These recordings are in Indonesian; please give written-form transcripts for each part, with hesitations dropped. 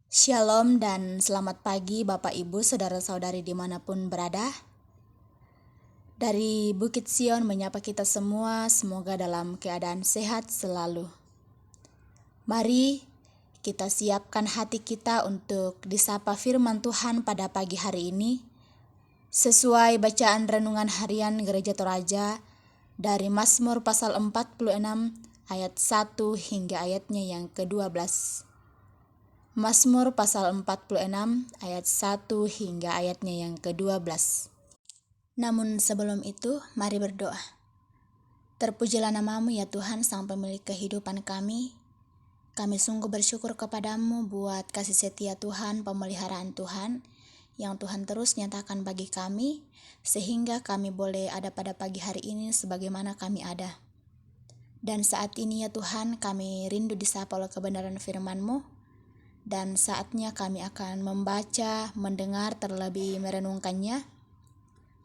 Shalom dan selamat pagi Bapak Ibu Saudara-saudari dimanapun berada. Dari Bukit Sion menyapa kita semua, semoga dalam keadaan sehat selalu. Mari kita siapkan hati kita untuk disapa firman Tuhan pada pagi hari ini, sesuai bacaan renungan harian Gereja Toraja dari Mazmur pasal 46 ayat 1 hingga ayatnya yang ke-12. Mazmur pasal 46 ayat 1 hingga ayatnya yang ke-12. Namun sebelum itu, mari berdoa. Terpujilah namamu ya Tuhan, sang pemilik kehidupan kami. Kami sungguh bersyukur kepadamu buat kasih setia Tuhan, pemeliharaan Tuhan, yang Tuhan terus nyatakan bagi kami, sehingga kami boleh ada pada pagi hari ini sebagaimana kami ada. Dan saat ini ya Tuhan, kami rindu disapa oleh kebenaran firman-Mu, dan saatnya kami akan membaca, mendengar, terlebih merenungkannya.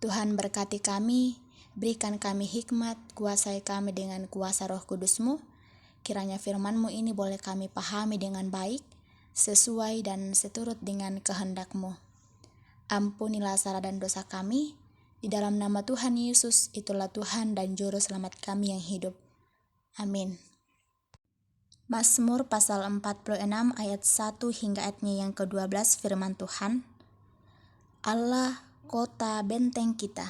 Tuhan berkati kami, berikan kami hikmat, kuasai kami dengan kuasa Roh Kudus-Mu. Kiranya firman-Mu ini boleh kami pahami dengan baik, sesuai dan seturut dengan kehendak-Mu. Ampunilah salah dan dosa kami, di dalam nama Tuhan Yesus, itulah Tuhan dan Juru Selamat kami yang hidup. Amin. Mazmur pasal 46 ayat 1 hingga ayatnya yang ke-12 firman Tuhan. Allah kota benteng kita,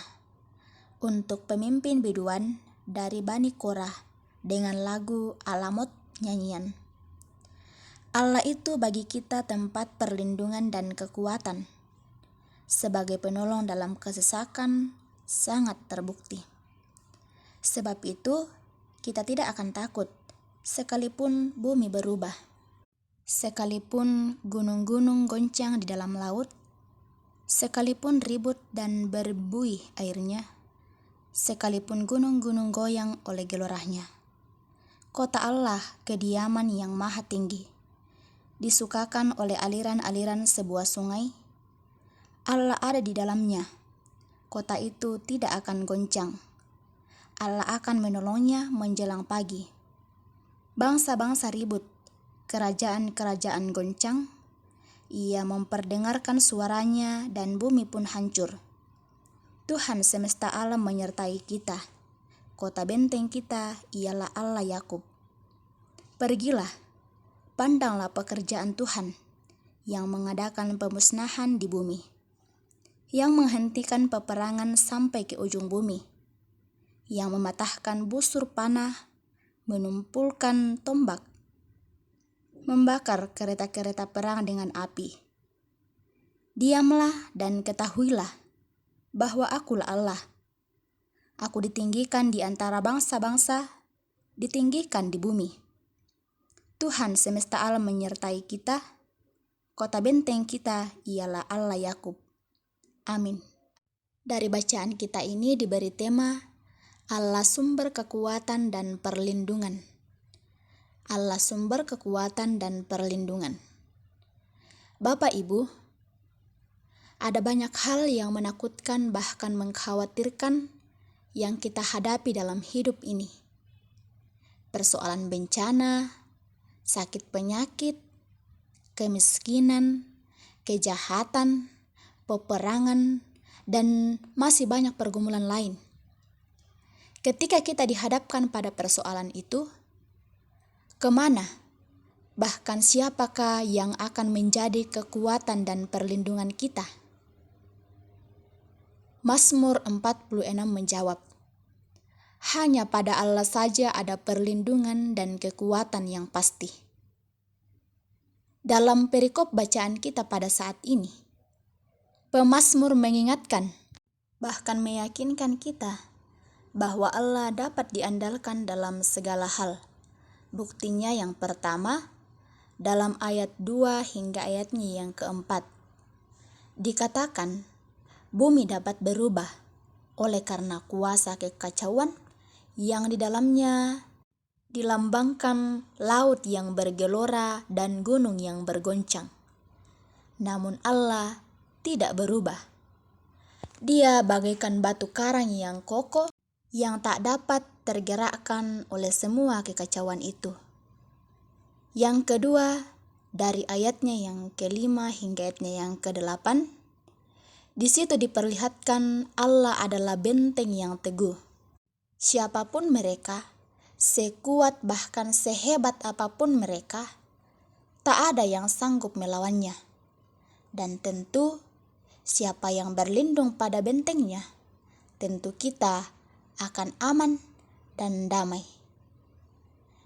untuk pemimpin biduan dari Bani Korah dengan lagu Alamot nyanyian. Allah itu bagi kita tempat perlindungan dan kekuatan, sebagai penolong dalam kesesakan sangat terbukti. Sebab itu kita tidak akan takut, sekalipun bumi berubah, sekalipun gunung-gunung goncang di dalam laut, sekalipun ribut dan berbuih airnya, sekalipun gunung-gunung goyang oleh gelorahnya. Kota Allah, kediaman yang maha tinggi, disukakan oleh aliran-aliran sebuah sungai. Allah ada di dalamnya, kota itu tidak akan goncang. Allah akan menolongnya menjelang pagi. Bangsa-bangsa ribut, kerajaan-kerajaan goncang, ia memperdengarkan suaranya dan bumi pun hancur. Tuhan semesta alam menyertai kita, kota benteng kita ialah Allah Yakub. Pergilah, pandanglah pekerjaan Tuhan, yang mengadakan pemusnahan di bumi, yang menghentikan peperangan sampai ke ujung bumi, yang mematahkan busur panah, menumpulkan tombak, membakar kereta-kereta perang dengan api. Diamlah dan ketahuilah bahwa akulah Allah. Aku ditinggikan di antara bangsa-bangsa, ditinggikan di bumi. Tuhan semesta alam menyertai kita, kota benteng kita ialah Allah Yakub. Amin. Dari bacaan kita ini diberi tema Allah sumber kekuatan dan perlindungan. Allah sumber kekuatan dan perlindungan. Bapak Ibu, ada banyak hal yang menakutkan bahkan mengkhawatirkan yang kita hadapi dalam hidup ini. Persoalan bencana, sakit penyakit, kemiskinan, kejahatan, peperangan, dan masih banyak pergumulan lain. Ketika kita dihadapkan pada persoalan itu, kemana? Bahkan siapakah yang akan menjadi kekuatan dan perlindungan kita? Mazmur 46 menjawab, hanya pada Allah saja ada perlindungan dan kekuatan yang pasti. Dalam perikop bacaan kita pada saat ini, pemazmur mengingatkan, bahkan meyakinkan kita, bahwa Allah dapat diandalkan dalam segala hal. Buktinya yang pertama, dalam ayat 2 hingga ayatnya yang keempat. Dikatakan, bumi dapat berubah oleh karena kuasa kekacauan yang di dalamnya dilambangkan laut yang bergelora dan gunung yang bergoncang. Namun Allah tidak berubah. Dia bagaikan batu karang yang kokoh, yang tak dapat tergerakkan oleh semua kekacauan itu. Yang kedua, dari ayatnya yang ke-5 hingga ayatnya yang ke-8. Di situ diperlihatkan Allah adalah benteng yang teguh. Siapapun mereka, sekuat bahkan sehebat apapun mereka, tak ada yang sanggup melawannya. Dan tentu siapa yang berlindung pada bentengnya, tentu kita akan aman dan damai.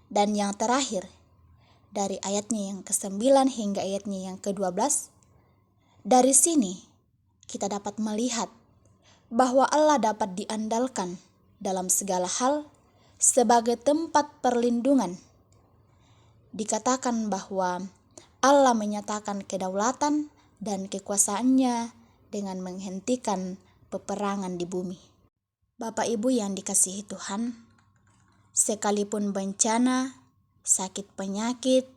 Dan yang terakhir, dari ayatnya yang ke-9 hingga ayatnya yang ke-12, dari sini kita dapat melihat bahwa Allah dapat diandalkan dalam segala hal sebagai tempat perlindungan. Dikatakan bahwa Allah menyatakan kedaulatan dan kekuasaannya dengan menghentikan peperangan di bumi. Bapak Ibu yang dikasihi Tuhan, sekalipun bencana, sakit penyakit,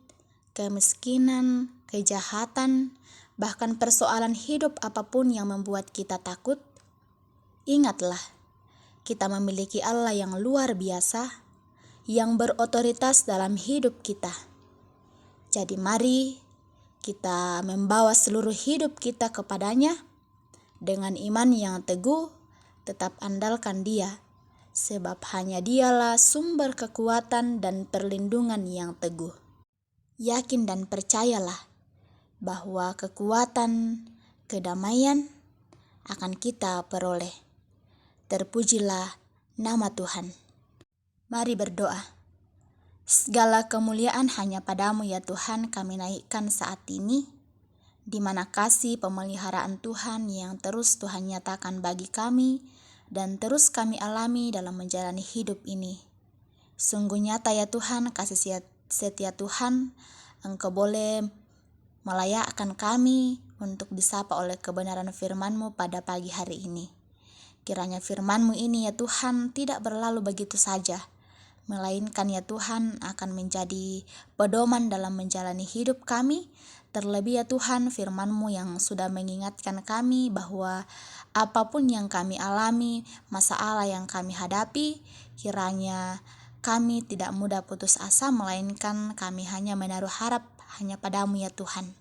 kemiskinan, kejahatan, bahkan persoalan hidup apapun yang membuat kita takut, ingatlah, kita memiliki Allah yang luar biasa, yang berotoritas dalam hidup kita. Jadi mari kita membawa seluruh hidup kita kepadanya dengan iman yang teguh, tetap andalkan Dia, sebab hanya Dialah sumber kekuatan dan perlindungan yang teguh. Yakin dan percayalah bahwa kekuatan, kedamaian akan kita peroleh. Terpujilah nama Tuhan. Mari berdoa. Segala kemuliaan hanya padamu ya Tuhan kami naikkan saat ini, di mana kasih pemeliharaan Tuhan yang terus Tuhan nyatakan bagi kami dan terus kami alami dalam menjalani hidup ini. Sungguh nyata ya Tuhan, kasih setia Tuhan, Engkau boleh melayakkan kami untuk disapa oleh kebenaran firman-Mu pada pagi hari ini. Kiranya firman-Mu ini ya Tuhan tidak berlalu begitu saja, melainkan ya Tuhan akan menjadi pedoman dalam menjalani hidup kami. Terlebih ya Tuhan, firman-Mu yang sudah mengingatkan kami bahwa apapun yang kami alami, masalah yang kami hadapi, kiranya kami tidak mudah putus asa, melainkan kami hanya menaruh harap hanya padamu ya Tuhan.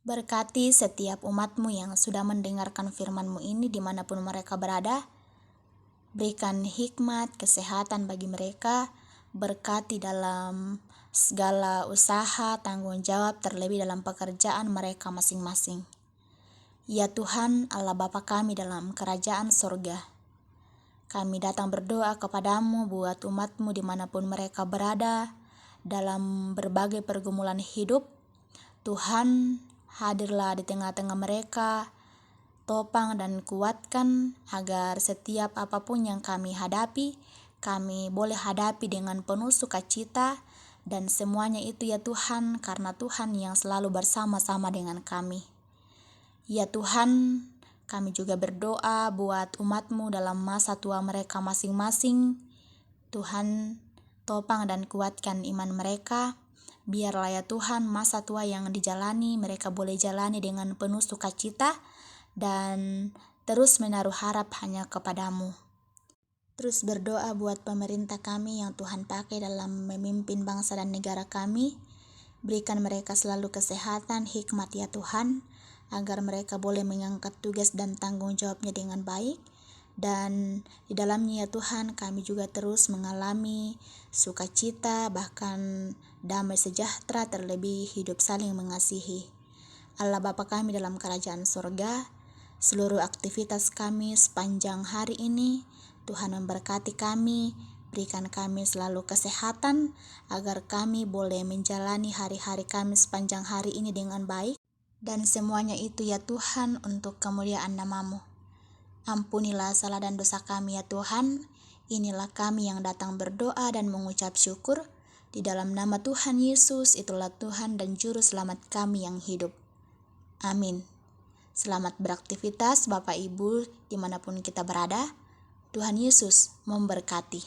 Berkati setiap umat-Mu yang sudah mendengarkan firman-Mu ini dimanapun mereka berada. Berikan hikmat, kesehatan bagi mereka, berkati dalam segala usaha, tanggung jawab, terlebih dalam pekerjaan mereka masing-masing. Ya Tuhan, Allah Bapa kami dalam kerajaan sorga, kami datang berdoa kepadamu buat umat-Mu dimanapun mereka berada, dalam berbagai pergumulan hidup. Tuhan, hadirlah di tengah-tengah mereka, topang dan kuatkan agar setiap apapun yang kami hadapi, kami boleh hadapi dengan penuh sukacita, dan semuanya itu ya Tuhan, karena Tuhan yang selalu bersama-sama dengan kami. Ya Tuhan, kami juga berdoa buat umat-Mu dalam masa tua mereka masing-masing. Tuhan, topang dan kuatkan iman mereka. Biarlah ya Tuhan masa tua yang dijalani mereka boleh jalani dengan penuh sukacita dan terus menaruh harap hanya kepadamu. Terus berdoa buat pemerintah kami yang Tuhan pakai dalam memimpin bangsa dan negara kami. Berikan mereka selalu kesehatan, hikmat ya Tuhan, agar mereka boleh mengangkat tugas dan tanggung jawabnya dengan baik. Dan di dalamnya ya Tuhan kami juga terus mengalami sukacita, bahkan damai sejahtera, terlebih hidup saling mengasihi. Allah Bapa kami dalam kerajaan surga, seluruh aktivitas kami sepanjang hari ini, Tuhan memberkati kami, berikan kami selalu kesehatan, agar kami boleh menjalani hari-hari kami sepanjang hari ini dengan baik. Dan semuanya itu ya Tuhan untuk kemuliaan nama-Mu. Ampunilah salah dan dosa kami ya Tuhan. Inilah kami yang datang berdoa dan mengucap syukur. Di dalam nama Tuhan Yesus, itulah Tuhan dan Juru Selamat kami yang hidup. Amin. Selamat beraktivitas Bapak Ibu dimanapun kita berada. Tuhan Yesus memberkati.